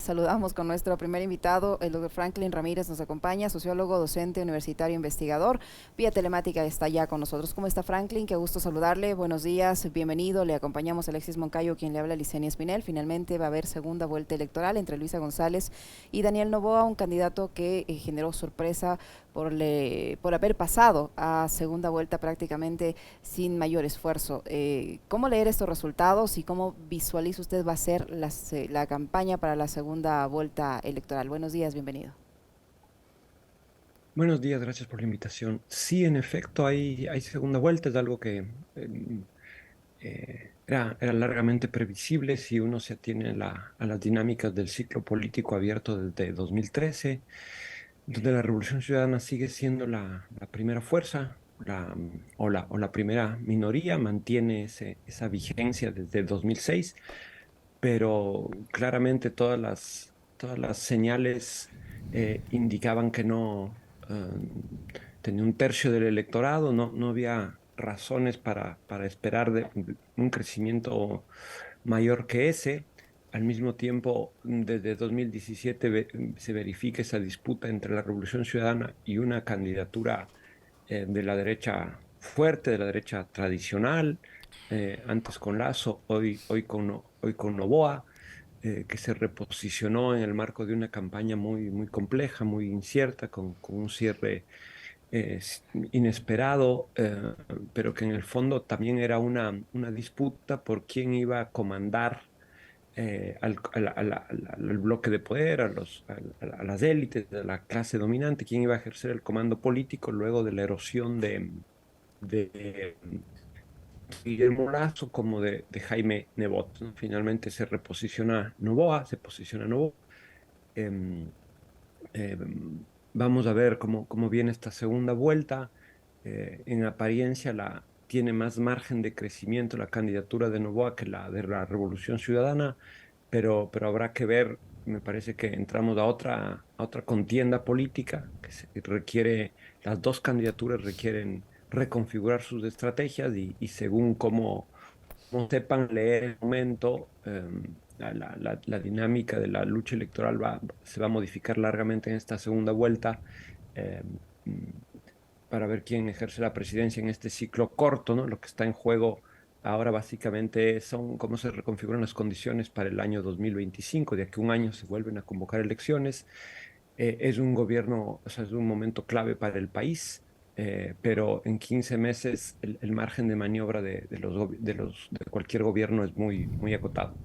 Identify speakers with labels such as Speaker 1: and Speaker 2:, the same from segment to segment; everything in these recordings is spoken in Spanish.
Speaker 1: saludamos con nuestro primer invitado, el doctor Franklin Ramírez nos acompaña, sociólogo, docente, universitario, investigador. Vía telemática está ya con nosotros. ¿Cómo está Franklin? Qué gusto saludarle. Buenos días, bienvenido. Le acompañamos Alexis Moncayo, quien le habla, Licenia Espinel. Finalmente va a haber segunda vuelta electoral entre Luisa González y Daniel Noboa, un candidato que generó sorpresa por haber pasado a segunda vuelta prácticamente sin mayor esfuerzo. ¿Cómo leer estos resultados y cómo visualiza usted va a ser la campaña para la segunda vuelta electoral? Buenos días, bienvenido.
Speaker 2: Buenos días, gracias por la invitación. Sí, en efecto, hay segunda vuelta, es algo que era largamente previsible si uno se atiene a las dinámicas del ciclo político abierto desde 2013, donde la Revolución Ciudadana sigue siendo la primera fuerza o la primera minoría, mantiene esa vigencia desde 2006, pero claramente todas las señales indicaban que no tenía un tercio del electorado, no había razones para esperar de un crecimiento mayor que ese. Al mismo tiempo, desde 2017 se verifica esa disputa entre la Revolución Ciudadana y una candidatura de la derecha fuerte, de la derecha tradicional, antes con Lasso, hoy con Noboa, que se reposicionó en el marco de una campaña muy, muy compleja, muy incierta, con un cierre inesperado, pero que en el fondo también era una disputa por quién iba a comandar al bloque de poder, a las élites, a la clase dominante, quién iba a ejercer el comando político luego de la erosión de Guillermo Lasso como de Jaime Nebot, ¿no? Finalmente se posiciona Noboa. Em, Vamos a ver cómo viene esta segunda vuelta. En apariencia tiene más margen de crecimiento la candidatura de Noboa que la de la Revolución Ciudadana, pero habrá que ver. Me parece que entramos a otra contienda política las dos candidaturas requieren reconfigurar sus estrategias y según cómo sepan leer el momento, la dinámica de la lucha electoral se va a modificar largamente en esta segunda vuelta, eh, mm, para ver quién ejerce la presidencia en este ciclo corto, ¿no? Lo que está en juego ahora básicamente son cómo se reconfiguran las condiciones para el año 2025. De aquí a un año se vuelven a convocar elecciones. Es un gobierno, o sea, es un momento clave para el país, pero en 15 meses el margen de maniobra de cualquier gobierno es muy, muy acotado.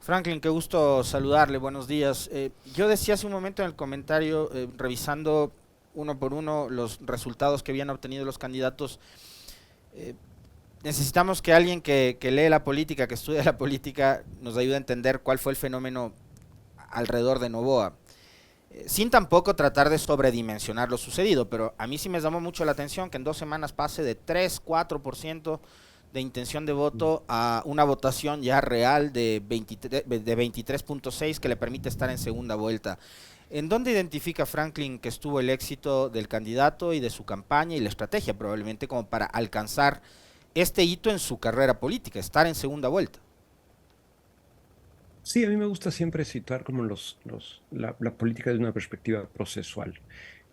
Speaker 3: Franklin, qué gusto saludarle, buenos días. Yo decía hace un momento en el comentario, revisando uno por uno los resultados que habían obtenido los candidatos, eh, necesitamos que alguien que lee la política, que estudia la política, nos ayude a entender cuál fue el fenómeno alrededor de Novoa. Sin tampoco tratar de sobredimensionar lo sucedido, pero a mí sí me llamó mucho la atención que en 2 semanas pase de 3-4% de intención de voto a una votación ya real de 23.6 que le permite estar en segunda vuelta. ¿En dónde identifica Franklin que estuvo el éxito del candidato y de su campaña y la estrategia probablemente como para alcanzar este hito en su carrera política, estar en segunda vuelta?
Speaker 2: Sí, a mí me gusta siempre situar como la política desde una perspectiva procesual.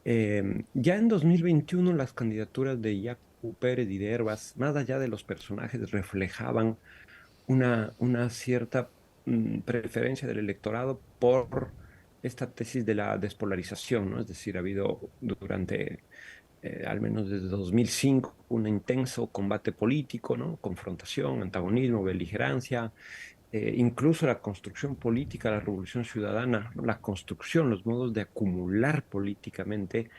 Speaker 2: Ya en 2021 las candidaturas de Yacu Pérez y de Hervas, más allá de los personajes, reflejaban una cierta preferencia del electorado por esta tesis de la despolarización, ¿no? Es decir, ha habido durante, al menos desde 2005, un intenso combate político, ¿no? Confrontación, antagonismo, beligerancia, incluso la construcción política, la revolución ciudadana, ¿no? La construcción, los modos de acumular políticamente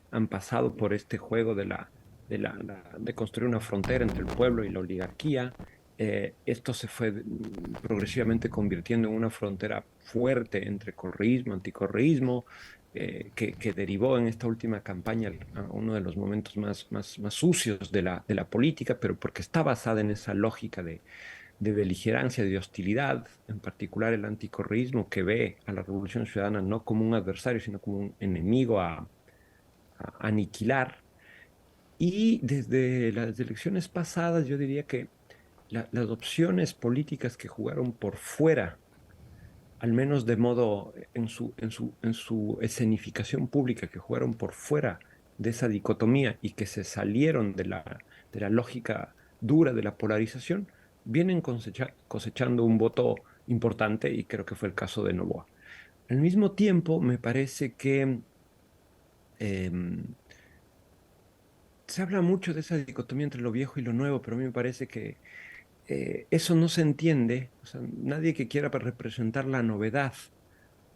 Speaker 2: han pasado por este juego de construir una frontera entre el pueblo y la oligarquía. Esto se fue progresivamente convirtiendo en una frontera fuerte entre correísmo, anticorreísmo, que derivó en esta última campaña a uno de los momentos más sucios de la política, pero porque está basada en esa lógica de beligerancia, de hostilidad, en particular el anticorreísmo, que ve a la Revolución Ciudadana no como un adversario, sino como un enemigo a aniquilar. Y desde las elecciones pasadas, yo diría que las opciones políticas que jugaron por fuera al menos de modo en su escenificación pública, que jugaron por fuera de esa dicotomía y que se salieron de la lógica dura de la polarización, vienen cosechando un voto importante y creo que fue el caso de Noboa. Al mismo tiempo, me parece que em, se habla mucho de esa dicotomía entre lo viejo y lo nuevo, pero a mí me parece que eso no se entiende. O sea, nadie que quiera representar la novedad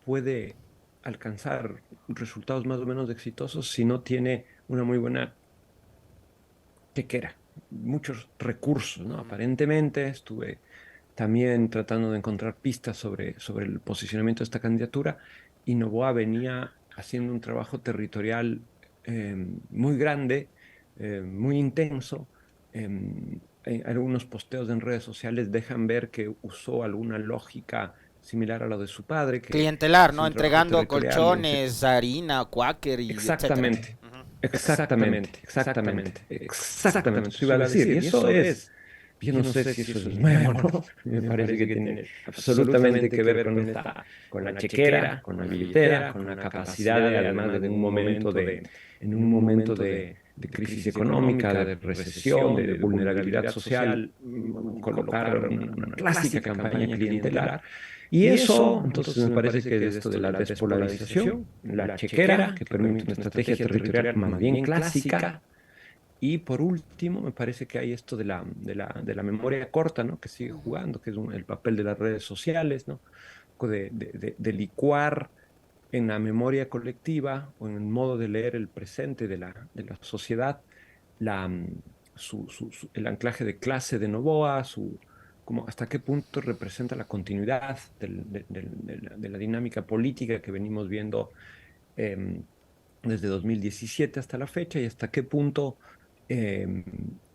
Speaker 2: puede alcanzar resultados más o menos exitosos si no tiene una muy buena chequera, muchos recursos, ¿no? Aparentemente estuve también tratando de encontrar pistas sobre el posicionamiento de esta candidatura y Noboa venía haciendo un trabajo territorial muy grande, muy intenso. Algunos posteos en redes sociales dejan ver que usó alguna lógica similar a lo de su padre, que
Speaker 3: Clientelar, ¿no?
Speaker 2: hizo un trabajo
Speaker 3: Entregando
Speaker 2: territorial
Speaker 3: colchones, harina, Quaker y etcétera.
Speaker 2: exactamente,
Speaker 3: Ujú.
Speaker 2: exactamente, eso iba a decir. Y eso es, yo no sé si eso es nuevo, ¿no? Me parece que tiene absolutamente que ver con la chequera, con la billetera, con la capacidad de, además de en un momento de crisis económica, de recesión, de vulnerabilidad social, colocar una clásica campaña clientelar. Y eso, entonces, me parece que es esto de la despolarización, la chequera, que permite una estrategia territorial más bien clásica. Y por último, me parece que hay esto de la memoria corta, ¿no? Que sigue jugando, que es el papel de las redes sociales, ¿no? De licuar en la memoria colectiva o en el modo de leer el presente de la sociedad, la, el anclaje de clase de Noboa, como hasta qué punto representa la continuidad de la dinámica política que venimos viendo em, desde 2017 hasta la fecha y hasta qué punto em,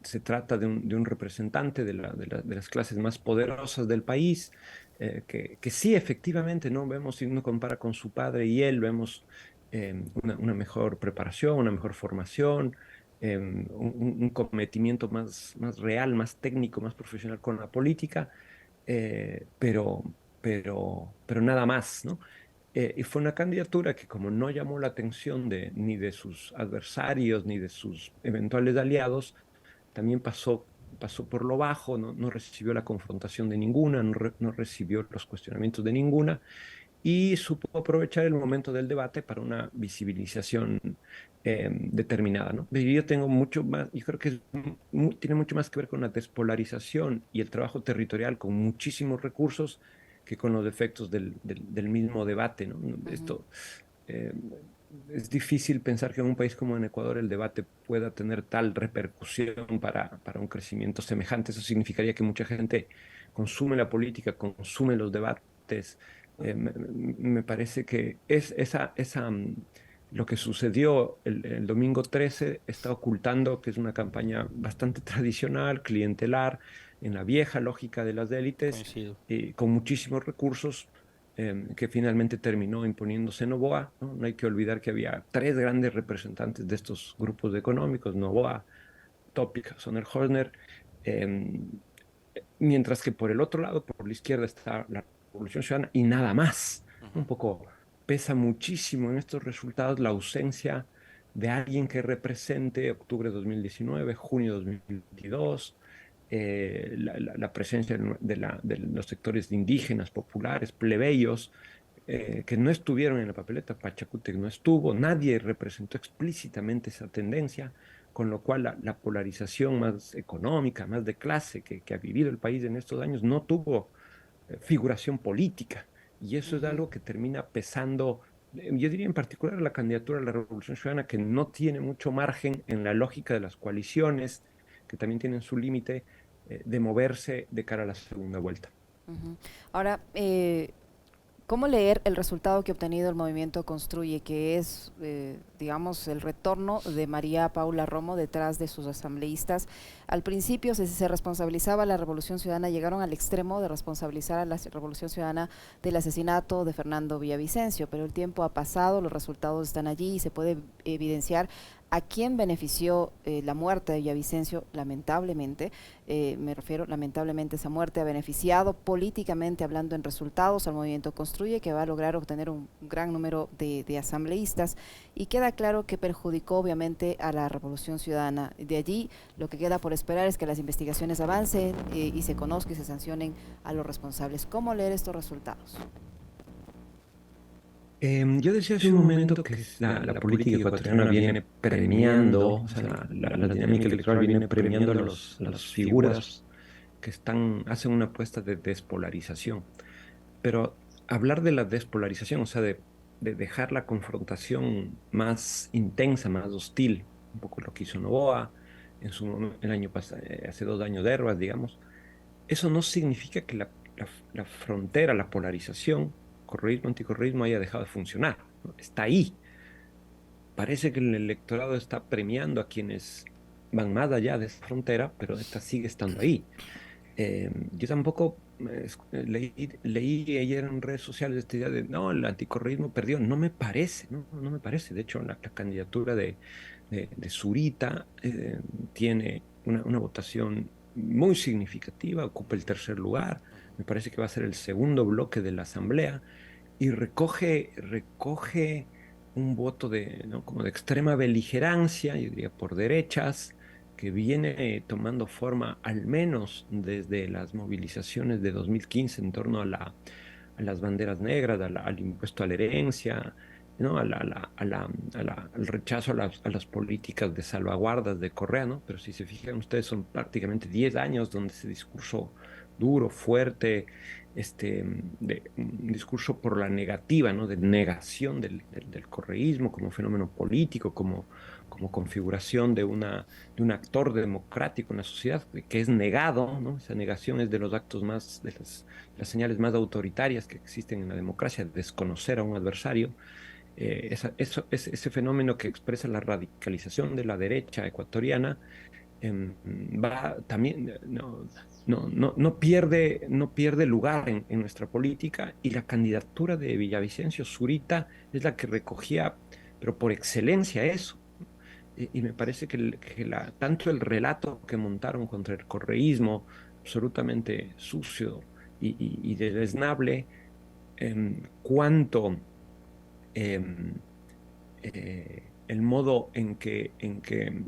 Speaker 2: se trata de un representante de las clases más poderosas del país, que sí, efectivamente, ¿no? Vemos, si uno compara con su padre y él, vemos una mejor preparación, una mejor formación, un cometimiento más real, más técnico, más profesional con la política, eh, pero, pero nada más, ¿no? Y fue una candidatura que como no llamó la atención ni de sus adversarios ni de sus eventuales aliados, también pasó por lo bajo, no recibió la confrontación de ninguna, no recibió los cuestionamientos de ninguna y supo aprovechar el momento del debate para una visibilización determinada, ¿no? Y yo tengo mucho más, yo creo que tiene mucho más que ver con la despolarización y el trabajo territorial con muchísimos recursos que con los efectos del mismo debate, ¿no?
Speaker 1: Ujú.
Speaker 2: Esto, eh, es difícil pensar que en un país como en Ecuador el debate pueda tener tal repercusión para un crecimiento semejante. Eso significaría que mucha gente consume la política, consume los debates. Me parece que lo que sucedió el domingo 13 está ocultando que es una campaña bastante tradicional, clientelar, en la vieja lógica de las élites,
Speaker 3: Coincido.
Speaker 2: con muchísimos recursos que finalmente terminó imponiéndose Noboa, ¿no? No hay que olvidar que había tres grandes representantes de estos grupos económicos, Noboa, Topic, Sonner-Horner, mientras que por el otro lado, por la izquierda, está la Revolución Ciudadana y nada más.
Speaker 3: Ujú.
Speaker 2: Un poco pesa muchísimo en estos resultados la ausencia de alguien que represente octubre de 2019, junio de 2022, la presencia de los sectores indígenas, populares, plebeyos, que no estuvieron en la papeleta. Pachacútec no estuvo, nadie representó explícitamente esa tendencia, con lo cual la polarización más económica, más de clase que ha vivido el país en estos años no tuvo figuración política. Y eso es
Speaker 1: Ujú.
Speaker 2: algo que termina pesando, yo diría en particular la candidatura a la Revolución Ciudadana, que no tiene mucho margen en la lógica de las coaliciones, que también tienen su límite de moverse de cara a la segunda vuelta.
Speaker 1: Ujú. Ahora, ¿cómo leer el resultado que ha obtenido el movimiento Construye, que es, digamos, el retorno de María Paula Romo detrás de sus asambleístas? Al principio se responsabilizaba a la Revolución Ciudadana, llegaron al extremo de responsabilizar a la Revolución Ciudadana del asesinato de Fernando Villavicencio, pero el tiempo ha pasado, los resultados están allí y se puede evidenciar ¿A quién benefició la muerte de Villavicencio? Lamentablemente, lamentablemente esa muerte ha beneficiado políticamente, hablando en resultados, al movimiento Construye, que va a lograr obtener un gran número de asambleístas, y queda claro que perjudicó obviamente a la Revolución Ciudadana. De allí lo que queda por esperar es que las investigaciones avancen y se conozca y se sancionen a los responsables. ¿Cómo leer estos resultados?
Speaker 2: Yo decía hace un momento que la política ecuatoriana viene premiando, o sea, la dinámica electoral viene premiando a las figuras que hacen una apuesta de despolarización. Pero hablar de la despolarización, o sea, de dejar la confrontación más intensa, más hostil, un poco lo que hizo Noboa el año pasado, hace 2 años de Herbas, digamos, eso no significa que la frontera, la polarización, correísmo, anticorreísmo, haya dejado de funcionar, ¿no? Está ahí. Parece que el electorado está premiando a quienes van más allá de esa frontera, pero esta sigue estando ahí. Yo tampoco leí ayer en redes sociales esta idea de, no, el anticorreísmo perdió. No me parece, no me parece. De hecho, la candidatura de Zurita tiene una votación muy significativa, ocupa el tercer lugar. Me parece que va a ser el segundo bloque de la asamblea y recoge un voto ¿no? como de extrema beligerancia, yo diría por derechas, que viene tomando forma al menos desde las movilizaciones de 2015 en torno a las banderas negras, al impuesto a la herencia, ¿no? Al rechazo a las políticas de salvaguardas de Correa, ¿no? Pero si se fijan ustedes, son prácticamente 10 años donde ese discurso duro, fuerte, un discurso por la negativa, ¿no? De negación del correísmo como fenómeno político, como configuración de un actor democrático en la sociedad que es negado, ¿no? Esa negación es de los actos más, de las señales más autoritarias que existen en la democracia, desconocer a un adversario. Ese fenómeno que expresa la radicalización de la derecha ecuatoriana va también, no pierde lugar en nuestra política, y la candidatura de Villavicencio Zurita es la que recogía, pero por excelencia eso. Y me parece que tanto el relato que montaron contra el correísmo, absolutamente sucio y deleznable, cuanto el modo en que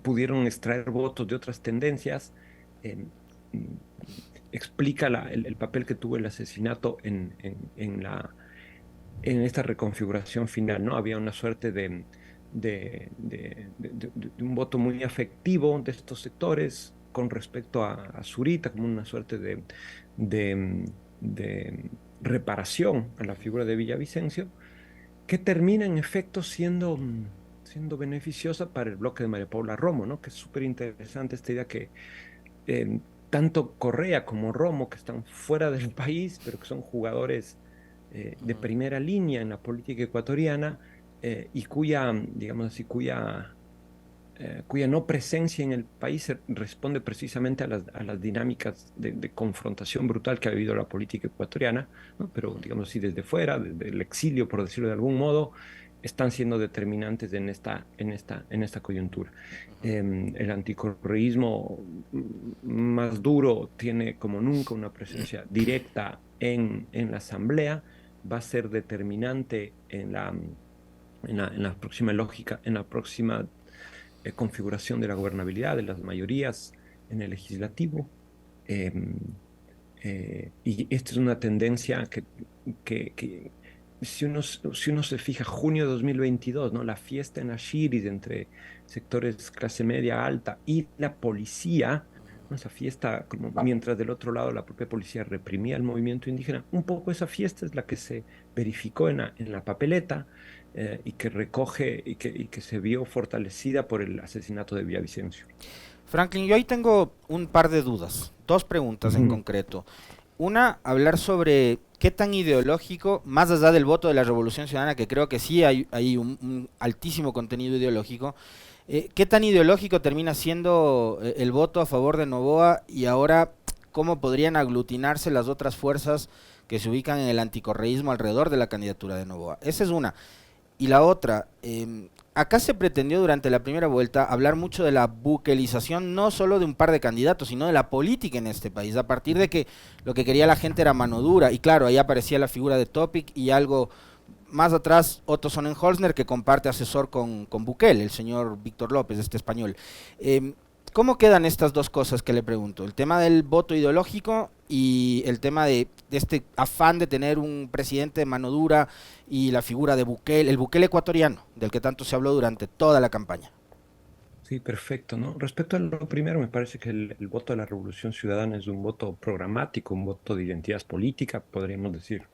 Speaker 2: pudieron extraer votos de otras tendencias, eh, explica el papel que tuvo el asesinato en esta reconfiguración final, ¿no? Había una suerte de un voto muy afectivo de estos sectores con respecto a Zurita, como una suerte de reparación a la figura de Villavicencio, que termina en efecto siendo beneficiosa para el bloque de María Paula Romo, ¿no? Que es súper interesante esta idea que tanto Correa como Romo, que están fuera del país, pero que son jugadores de primera línea en la política ecuatoriana, y digamos así, cuya no presencia en el país responde precisamente a las dinámicas de confrontación brutal que ha vivido la política ecuatoriana, ¿no? Pero digamos así, desde fuera, desde el exilio, por decirlo de algún modo, están siendo determinantes en esta coyuntura. El anticorreísmo más duro tiene como nunca una presencia directa en la asamblea, va a ser determinante en la próxima lógica, en la próxima configuración de la gobernabilidad, de las mayorías en el legislativo. Y esta es una tendencia que si uno se fija, junio de 2022, ¿no? La fiesta en Ashiris entre sectores clase media alta y la policía, ¿no? Esa fiesta, como mientras del otro lado la propia policía reprimía el movimiento indígena, un poco esa fiesta es la que se verificó en la papeleta, y que recoge y que se vio fortalecida por el asesinato de Villavicencio.
Speaker 3: Franklin, yo ahí tengo un par de dudas, dos preguntas en concreto. Una, hablar sobre qué tan ideológico, más allá del voto de la Revolución Ciudadana, que creo que sí hay un altísimo contenido ideológico, qué tan ideológico termina siendo el voto a favor de Noboa, y ahora cómo podrían aglutinarse las otras fuerzas que se ubican en el anticorreísmo alrededor de la candidatura de Noboa. Esa es una. Y la otra, acá se pretendió durante la primera vuelta hablar mucho de la buquelización, no solo de un par de candidatos, sino de la política en este país, a partir de que lo que quería la gente era mano dura, y claro, ahí aparecía la figura de Topic y algo más atrás Otto Sonnenholzner, que comparte asesor con Bukele, el señor Víctor López, este español. ¿Cómo quedan estas dos cosas que le pregunto? El tema del voto ideológico y el tema de este afán de tener un presidente de mano dura y la figura de Bukele, el Bukele ecuatoriano, del que tanto se habló durante toda la campaña.
Speaker 2: Sí, perfecto, ¿no? Respecto a lo primero, me parece que el voto de la Revolución Ciudadana es un voto programático, un voto de identidad política, podríamos decir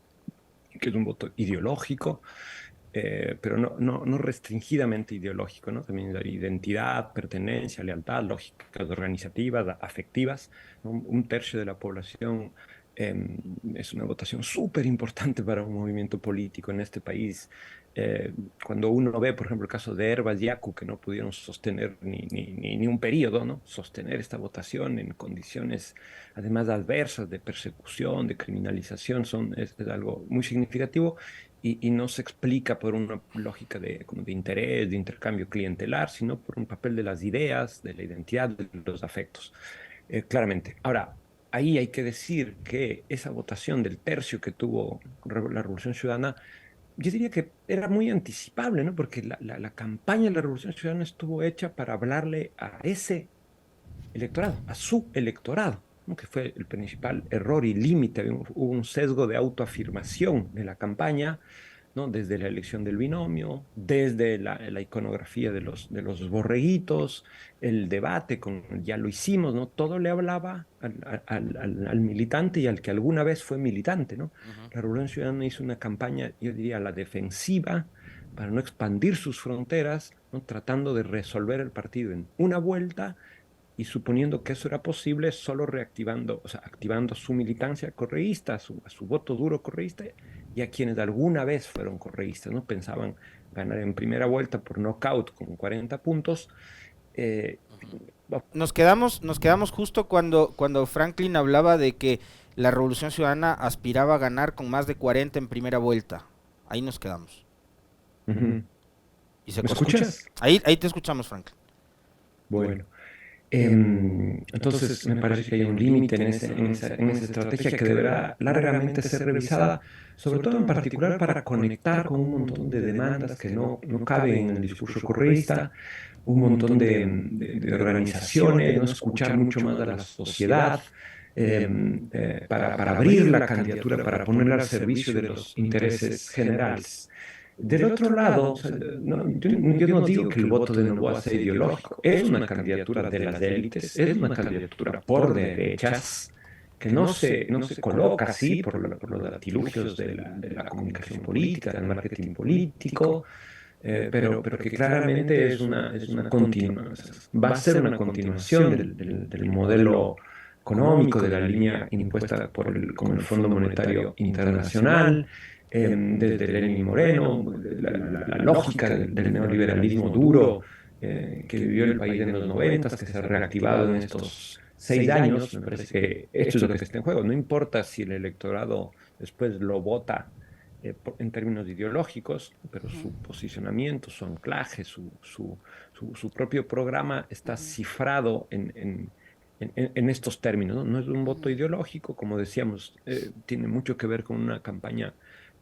Speaker 2: que es un voto ideológico, pero no restringidamente ideológico, ¿no? También hay identidad, pertenencia, lealtad, lógicas organizativas, afectivas, ¿no? Un tercio de la población es una votación súper importante para un movimiento político en este país. Cuando uno ve, por ejemplo, el caso de Herbas y Yacu, que no pudieron sostener ni un periodo, ¿no? Sostener esta votación en condiciones, además adversas, de persecución, de criminalización, es algo muy significativo y no se explica por una lógica como de interés, de intercambio clientelar, sino por un papel de las ideas, de la identidad, de los afectos, claramente. Ahora, ahí hay que decir que esa votación del tercio que tuvo la Revolución Ciudadana, yo diría que era muy anticipable, ¿no? Porque la campaña de la Revolución Ciudadana estuvo hecha para hablarle a ese electorado, a su electorado, ¿no? Que fue el principal error y límite. Hubo un sesgo de autoafirmación en la campaña, ¿no? Desde la elección del binomio, desde la iconografía de los borreguitos, el debate con ya lo hicimos, ¿no? Todo le hablaba al militante y al que alguna vez fue militante, ¿no?
Speaker 3: Ujú.
Speaker 2: La Revolución Ciudadana hizo una campaña, yo diría, a la defensiva, para no expandir sus fronteras, ¿no? Tratando de resolver el partido en una vuelta y suponiendo que eso era posible, solo reactivando, o sea, activando su militancia correísta, a su voto duro correísta, y a quienes alguna vez fueron correístas, ¿no? Pensaban ganar en primera vuelta por nocaut con 40 puntos. eh,
Speaker 3: Nos quedamos justo cuando Franklin hablaba de que la Revolución Ciudadana aspiraba a ganar con más de 40 en primera vuelta. Ahí nos quedamos.
Speaker 2: Ujú.
Speaker 3: Y se
Speaker 2: ¿Me
Speaker 3: cortó.
Speaker 2: escuchas?
Speaker 3: Ahí te escuchamos, Franklin.
Speaker 2: Bueno. Entonces, me parece que hay un límite en esa estrategia que deberá largamente ser revisada, sobre todo en particular para conectar con un montón de demandas que no caben en el discurso correísta, un montón de organizaciones, no escuchar mucho más a la sociedad, para abrir la candidatura, para ponerla al servicio de los intereses generales. Del otro lado, o sea, yo no digo que el voto de Noboa sea ideológico, es una candidatura de las élites, es una candidatura por derechas, que no se coloca así por los artilugios de la comunicación política, del marketing político, pero que claramente es una va a ser una continuación del modelo económico, de la línea impuesta con el Fondo Monetario Internacional, desde Lenin y Moreno, la lógica del neoliberalismo duro, que vivió el país en los 90, que se ha reactivado en estos 6 años. Me parece que esto es lo que está en juego. No importa si el electorado después lo vota en términos ideológicos, pero su posicionamiento, su anclaje, su propio programa está cifrado en estos términos, ¿no? No es un voto ideológico, como decíamos, tiene mucho que ver con una campaña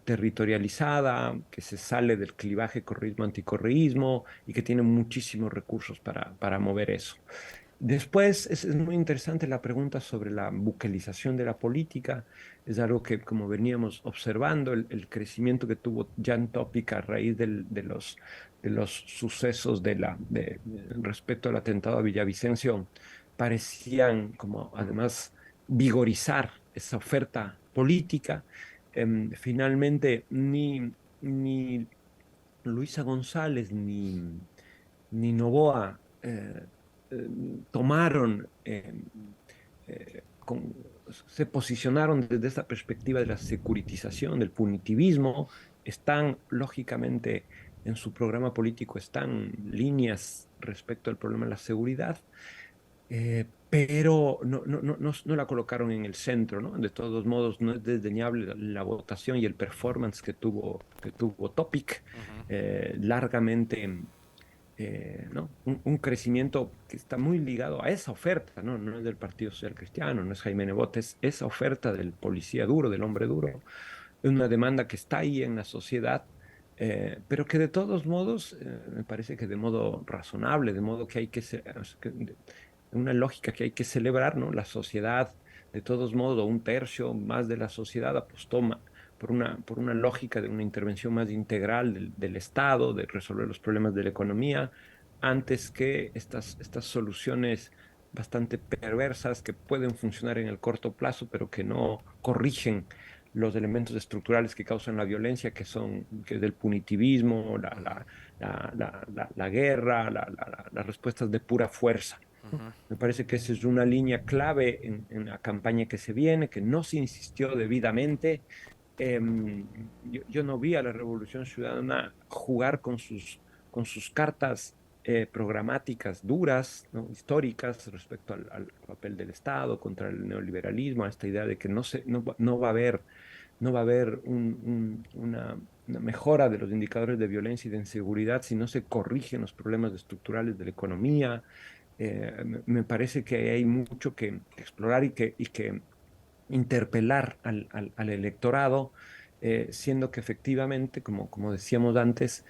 Speaker 2: territorializada, que se sale del clivaje correísmo-anticorreísmo y que tiene muchísimos recursos para mover eso. Después es muy interesante la pregunta sobre la buquelización de la política. Es algo que, como veníamos observando, el crecimiento que tuvo Jan Topic a raíz de los sucesos respecto al atentado a Villavicencio, parecían como además vigorizar esa oferta política. Finalmente, ni Luisa González ni Novoa eh, tomaron, se posicionaron desde esta perspectiva de la securitización, del punitivismo. Están, lógicamente, en su programa político, están líneas respecto al problema de la seguridad, pero no la colocaron en el centro, ¿no? De todos modos, no es desdeñable la votación y el performance que tuvo Topic,
Speaker 3: Ujú.
Speaker 2: largamente ¿no? Un crecimiento que está muy ligado a esa oferta, ¿no? No es del Partido Social Cristiano, no es Jaime Nebot, es esa oferta del policía duro, del hombre duro, es una demanda que está ahí en la sociedad, pero que de todos modos, me parece que de modo razonable, de modo que hay una lógica que hay que celebrar, ¿no? La sociedad, de todos modos, un tercio más de la sociedad apostó por una lógica de una intervención más integral del Estado, de resolver los problemas de la economía, antes que estas soluciones bastante perversas que pueden funcionar en el corto plazo, pero que no corrigen los elementos estructurales que causan la violencia, que es del punitivismo, la guerra, las respuestas de pura fuerza.
Speaker 3: Ujú.
Speaker 2: Me parece que esa es una línea clave en la campaña que se viene, que no se insistió debidamente. Yo no vi a la Revolución Ciudadana jugar con sus cartas programáticas duras, ¿no? Históricas respecto al papel del Estado contra el neoliberalismo, a esta idea de que no va a haber, no va a haber una mejora de los indicadores de violencia y de inseguridad si no se corrigen los problemas estructurales de la economía. Me parece que hay mucho que explorar y que interpelar al electorado, siendo que efectivamente, como decíamos antes,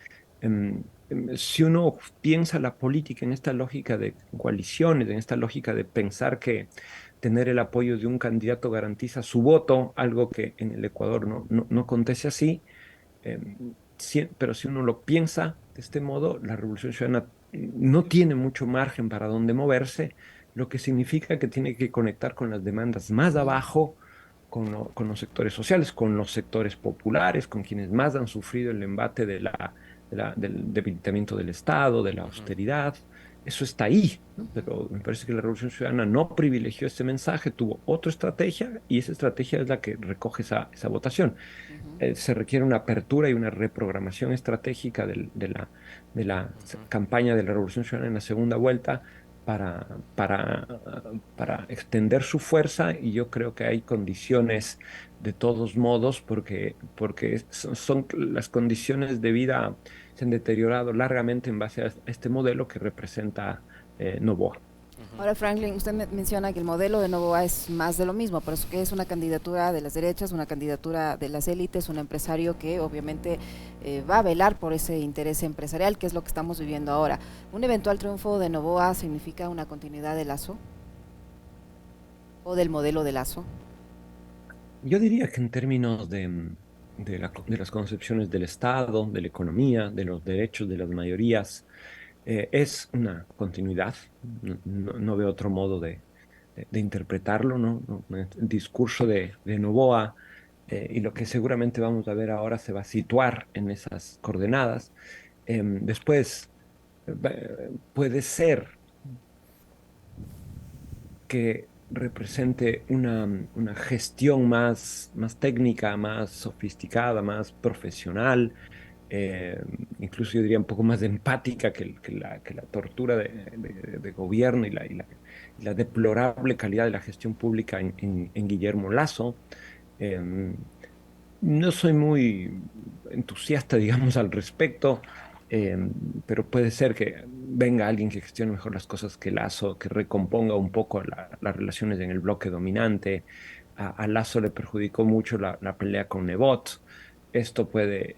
Speaker 2: si uno piensa la política en esta lógica de coaliciones, en esta lógica de pensar que tener el apoyo de un candidato garantiza su voto, algo que en el Ecuador no acontece así, pero si uno lo piensa de este modo, la Revolución Ciudadana no tiene mucho margen para dónde moverse, lo que significa que tiene que conectar con las demandas más
Speaker 1: Ujú.
Speaker 2: abajo, con los sectores sociales, con los sectores populares, con quienes más han sufrido el embate del debilitamiento del Estado, de la
Speaker 3: Ujú.
Speaker 2: austeridad. Eso está ahí, ¿no? Pero me parece que la Revolución Ciudadana no privilegió ese mensaje, tuvo otra estrategia y esa estrategia es la que recoge esa votación.
Speaker 1: Ujú.
Speaker 2: Se requiere una apertura y una reprogramación estratégica de la campaña de la Revolución Ciudadana en la segunda vuelta para, para, para extender su fuerza y yo creo que hay condiciones de todos modos porque son las condiciones de vida se han deteriorado largamente en base a este modelo que representa Novoa.
Speaker 1: Ahora, Franklin, usted menciona que el modelo de Novoa es más de lo mismo, por eso que es una candidatura de las derechas, una candidatura de las élites, un empresario que obviamente va a velar por ese interés empresarial, que es lo que estamos viviendo ahora. ¿Un eventual triunfo de Novoa significa una continuidad de Lazo o del modelo de Lazo?
Speaker 2: Yo diría que en términos de las concepciones del Estado, de la economía, de los derechos de las mayorías, es una continuidad. No veo otro modo de interpretarlo, ¿no? El discurso de Noboa y lo que seguramente vamos a ver ahora se va a situar en esas coordenadas. Después, puede ser que represente una gestión más técnica, más sofisticada, más profesional, eh, incluso yo diría un poco más empática que la tortura de gobierno y la deplorable calidad de la gestión pública en Guillermo Lasso. Em, no soy muy entusiasta, digamos, al respecto, eh, pero puede ser que venga alguien que gestione mejor las cosas que Lazo, que recomponga un poco las relaciones en el bloque dominante. A Lazo le perjudicó mucho la pelea con Nebot. Esto puede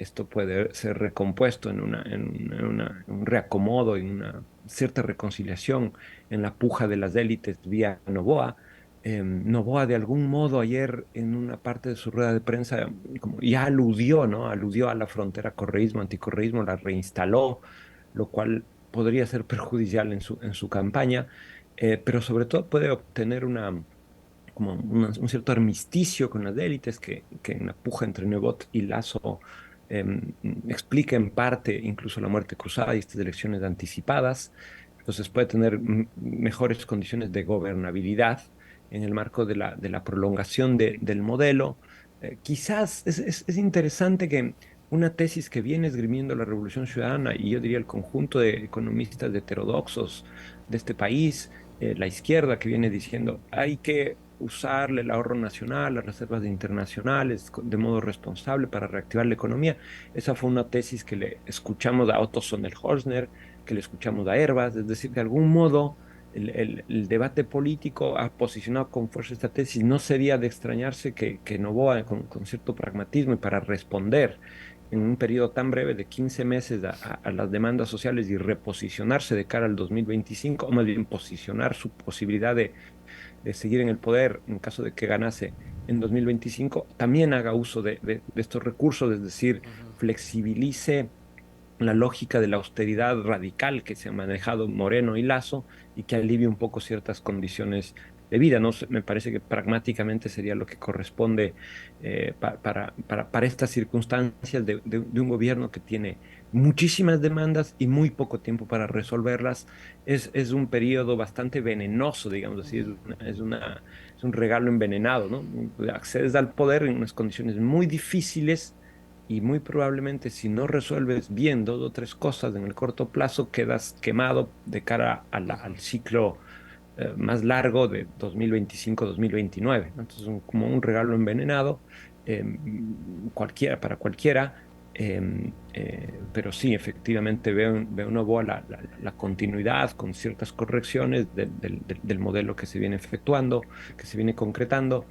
Speaker 2: ser recompuesto en un reacomodo, en una cierta reconciliación en la puja de las élites vía Novoa. Noboa de algún modo ayer en una parte de su rueda de prensa como ya aludió, ¿no? Aludió a la frontera correísmo-anticorreísmo, la reinstaló, lo cual podría ser perjudicial en su campaña, pero sobre todo puede obtener un cierto armisticio con las élites que en la puja entre Nebot y Lasso explica en parte incluso la muerte cruzada y estas elecciones anticipadas. Entonces puede tener mejores condiciones de gobernabilidad en el marco de la prolongación del modelo. Quizás es interesante que una tesis que viene esgrimiendo la Revolución Ciudadana y yo diría el conjunto de economistas heterodoxos de este país, la izquierda que viene diciendo hay que usarle el ahorro nacional, las reservas internacionales de modo responsable para reactivar la economía. Esa fue una tesis que le escuchamos a Otto Sonnenhorstner, que le escuchamos a Herbas, es decir, de algún modo el debate político ha posicionado con fuerza esta tesis. No sería de extrañarse que Noboa, con cierto pragmatismo y para responder en un periodo tan breve de 15 meses a las demandas sociales y reposicionarse de cara al 2025, o más bien posicionar su posibilidad de seguir en el poder en caso de que ganase en 2025, también haga uso de estos recursos, es decir,
Speaker 3: Ujú.
Speaker 2: flexibilice la lógica de la austeridad radical que se ha manejado Moreno y Lasso y que alivie un poco ciertas condiciones de vida, ¿no? Me parece que pragmáticamente sería lo que corresponde para estas circunstancias de un gobierno que tiene muchísimas demandas y muy poco tiempo para resolverlas. Es un periodo bastante venenoso, digamos así, es un regalo envenenado, ¿no? Accedes al poder en unas condiciones muy difíciles y muy probablemente si no resuelves bien dos o tres cosas en el corto plazo, quedas quemado de cara al ciclo más largo de 2025-2029, ¿no? Entonces, como un regalo envenenado, para cualquiera, pero sí, efectivamente veo una boa la continuidad con ciertas correcciones del modelo que se viene efectuando, que se viene concretando,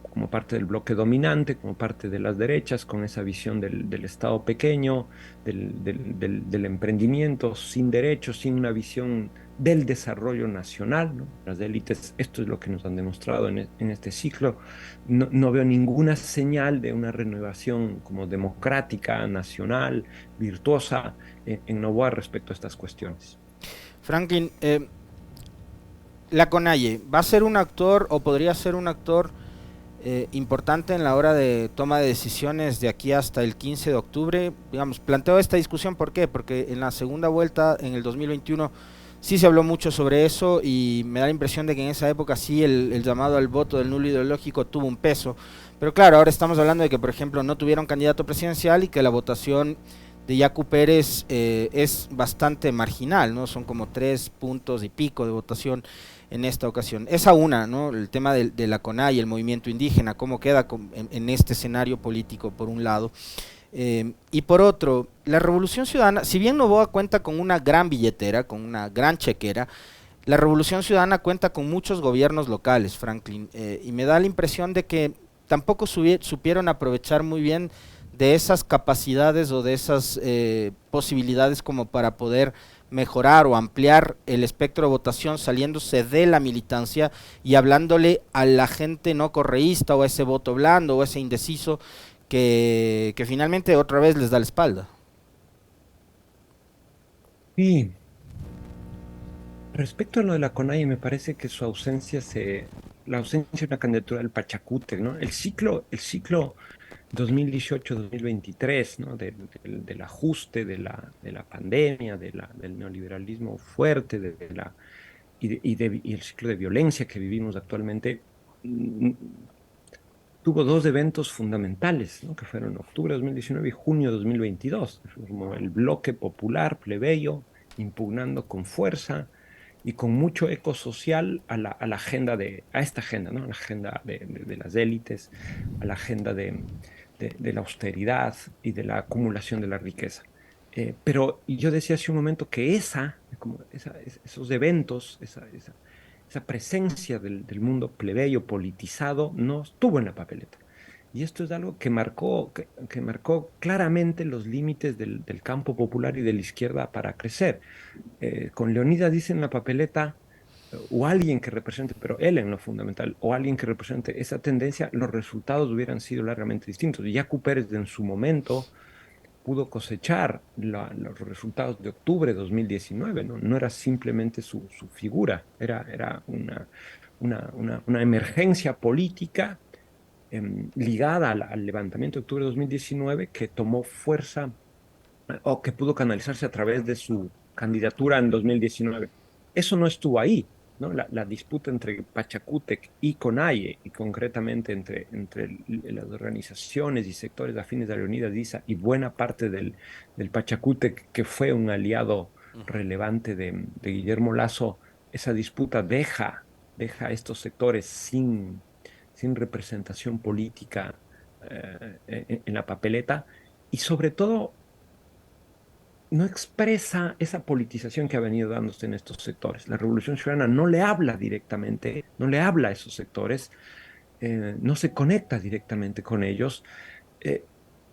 Speaker 2: como parte del bloque dominante, como parte de las derechas, con esa visión del Estado pequeño, del emprendimiento sin derechos, sin una visión del desarrollo nacional, ¿no? Las élites, esto es lo que nos han demostrado en este ciclo. No veo ninguna señal de una renovación como democrática, nacional, virtuosa en Noboa respecto a estas cuestiones.
Speaker 3: Franklin, la Conalle, ¿va a ser un actor o podría ser un actor importante en la hora de toma de decisiones de aquí hasta el 15 de octubre? Digamos, planteo esta discusión, ¿por qué? Porque en la segunda vuelta, en el 2021, sí se habló mucho sobre eso y me da la impresión de que en esa época sí el llamado al voto del nulo ideológico tuvo un peso. Pero claro, ahora estamos hablando de que, por ejemplo, no tuvieron candidato presidencial y que la votación de Yacu Pérez es bastante marginal, ¿no? Son como 3 puntos y pico de votación en esta ocasión. Esa una, ¿no? El tema de la CONAI, el movimiento indígena, cómo queda en este escenario político, por un lado. Y por otro, la Revolución Ciudadana, si bien Noboa cuenta con una gran billetera, con una gran chequera, la Revolución Ciudadana cuenta con muchos gobiernos locales, Franklin, y me da la impresión de que tampoco supieron aprovechar muy bien de esas capacidades o de esas posibilidades como para poder mejorar o ampliar el espectro de votación saliéndose de la militancia y hablándole a la gente no correísta o a ese voto blando o a ese indeciso que finalmente otra vez les da la espalda.
Speaker 2: Y respecto a lo de la CONAIE, me parece que la ausencia de una candidatura del Pachacútec, ¿no? El ciclo 2018-2023, ¿no? Del ajuste, de la pandemia, del neoliberalismo fuerte, y el ciclo de violencia que vivimos actualmente, mm, tuvo dos eventos fundamentales, ¿no? Que fueron octubre de 2019 y junio de 2022. Como el bloque popular plebeyo impugnando con fuerza y con mucho eco social a la agenda a esta agenda, ¿no? A la agenda de las élites, a la agenda de la austeridad y de la acumulación de la riqueza. Pero yo decía hace un momento que esos eventos, esa presencia del mundo plebeyo politizado no estuvo en la papeleta. Y esto es algo que marcó claramente los límites del campo popular y de la izquierda para crecer. Con Leonidas dice en la papeleta, o alguien que represente, pero él en lo fundamental, o alguien que represente esa tendencia, los resultados hubieran sido largamente distintos. Y Yacu Pérez en su momento pudo cosechar los resultados de octubre de 2019, ¿no? No era simplemente su figura, era una emergencia política ligada al levantamiento de octubre de 2019 que tomó fuerza o que pudo canalizarse a través de su candidatura en 2019. Eso no estuvo ahí, ¿no? La disputa entre Pachacútec y CONAIE, y concretamente entre las organizaciones y sectores afines a Leonidas Diza y buena parte del Pachacútec, que fue un aliado relevante de Guillermo Lasso, esa disputa deja a estos sectores sin representación política en la papeleta y sobre todo no expresa esa politización que ha venido dándose en estos sectores. La Revolución Ciudadana no le habla directamente, no le habla a esos sectores, no se conecta directamente con ellos. eh,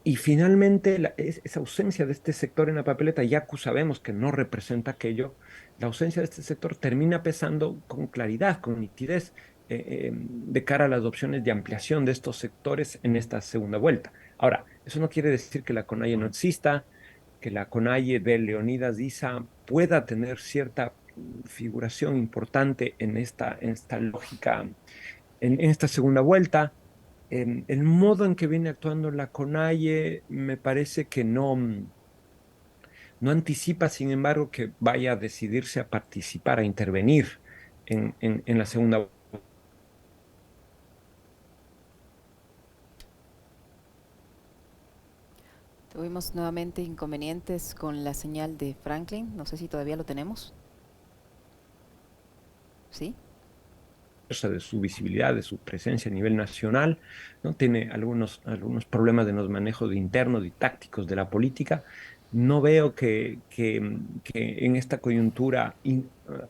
Speaker 2: y finalmente, esa ausencia de este sector en la papeleta, Yacu sabemos que no representa aquello, la ausencia de este sector termina pesando con claridad, con nitidez, de cara a las opciones de ampliación de estos sectores en esta segunda vuelta. Ahora, eso no quiere decir que la CONAIE no exista, que la CONAIE de Leonidas Issa pueda tener cierta figuración importante en esta lógica, en esta segunda vuelta. El modo en que viene actuando la CONAIE me parece que no anticipa, sin embargo, que vaya a decidirse a participar, a intervenir en la segunda vuelta.
Speaker 1: Tuvimos nuevamente inconvenientes con la señal de Franklin. No sé si todavía lo tenemos. ¿Sí?
Speaker 2: De su visibilidad, de su presencia a nivel nacional, ¿no? Tiene algunos problemas de los manejos internos y tácticos de la política. No veo que en esta coyuntura,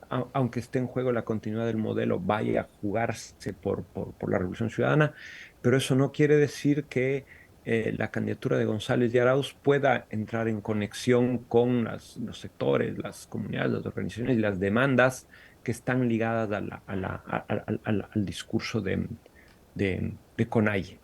Speaker 2: aunque esté en juego la continuidad del modelo, vaya a jugarse por la Revolución Ciudadana, pero eso no quiere decir que la candidatura de González de Arauz pueda entrar en conexión con los sectores, las comunidades, las organizaciones y las demandas que están ligadas al discurso de CONAIE.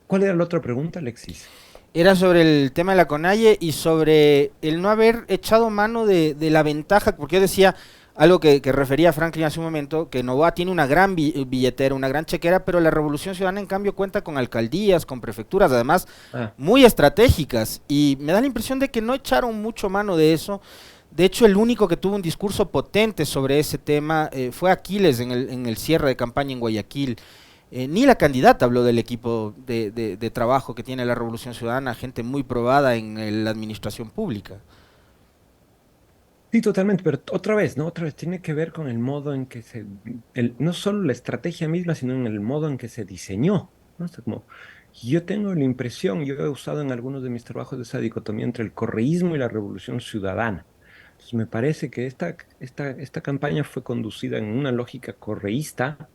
Speaker 2: ¿Cuál era la otra pregunta, Alexis?
Speaker 3: Era sobre el tema de la CONAIE y sobre el no haber echado mano de la ventaja, porque yo decía algo que refería a Franklin hace un momento, que Novoa tiene una gran billetera, una gran chequera, pero la Revolución Ciudadana en cambio cuenta con alcaldías, con prefecturas, además muy estratégicas, y me da la impresión de que no echaron mucho mano de eso. De hecho, el único que tuvo un discurso potente sobre ese tema fue Aquiles en el cierre de campaña en Guayaquil. Ni la candidata habló del equipo de trabajo que tiene la Revolución Ciudadana, gente muy probada en la administración pública.
Speaker 2: Sí, totalmente, pero otra vez, ¿no? Otra vez tiene que ver con el modo en que no solo la estrategia misma, sino en el modo en que se diseñó, ¿no? O sea, como, yo tengo la impresión, yo he usado en algunos de mis trabajos esa dicotomía entre el correísmo y la Revolución Ciudadana. Entonces, me parece que esta campaña fue conducida en una lógica correísta,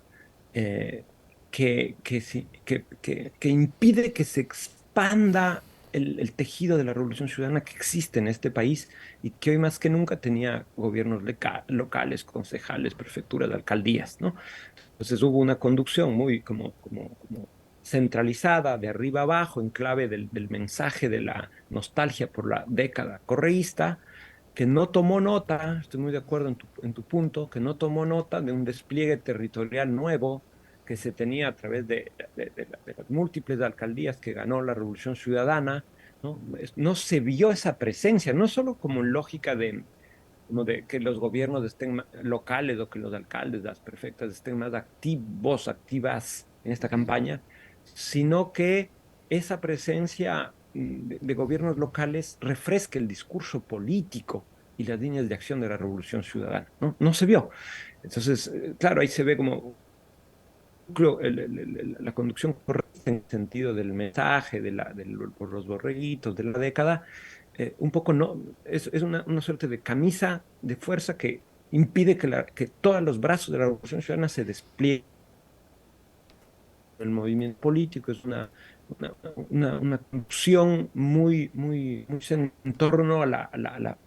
Speaker 2: eh, que impide que se expanda el tejido de la Revolución Ciudadana que existe en este país y que hoy más que nunca tenía gobiernos locales, concejales, prefecturas, alcaldías, ¿no? Entonces hubo una conducción muy como centralizada, de arriba abajo, en clave del mensaje de la nostalgia por la década correísta, que no tomó nota, estoy muy de acuerdo en tu punto, que no tomó nota de un despliegue territorial nuevo que se tenía a través de las múltiples alcaldías que ganó la Revolución Ciudadana, ¿no? No se vio esa presencia, no solo como en lógica como de que los gobiernos estén locales o que los alcaldes, las prefectas estén más activos, activas en esta campaña, sino que esa presencia de gobiernos locales refresque el discurso político y las líneas de acción de la Revolución Ciudadana, ¿no? No se vio. Entonces, claro, ahí se ve como la conducción correcta en el sentido del mensaje, por los borreguitos de la década, un poco no, es una suerte de camisa de fuerza que impide que todos los brazos de la Revolución Ciudadana se desplieguen. El movimiento político es una conducción muy en torno a la.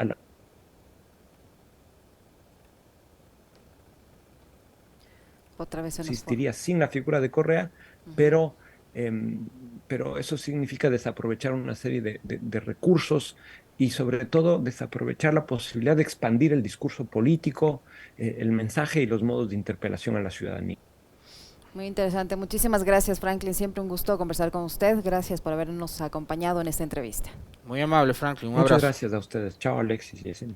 Speaker 1: Otra vez se nos fue.
Speaker 2: Existiría sin la figura de Correa, pero, pero eso significa desaprovechar una serie de recursos y sobre todo desaprovechar la posibilidad de expandir el discurso político, el mensaje y los modos de interpelación a la ciudadanía.
Speaker 1: Muy interesante. Muchísimas gracias, Franklin. Siempre un gusto conversar con usted. Gracias por habernos acompañado en esta entrevista.
Speaker 3: Muy amable, Franklin. Un
Speaker 2: Muchas
Speaker 3: abrazo.
Speaker 2: gracias a ustedes. Chao, Alexis y Yesenia.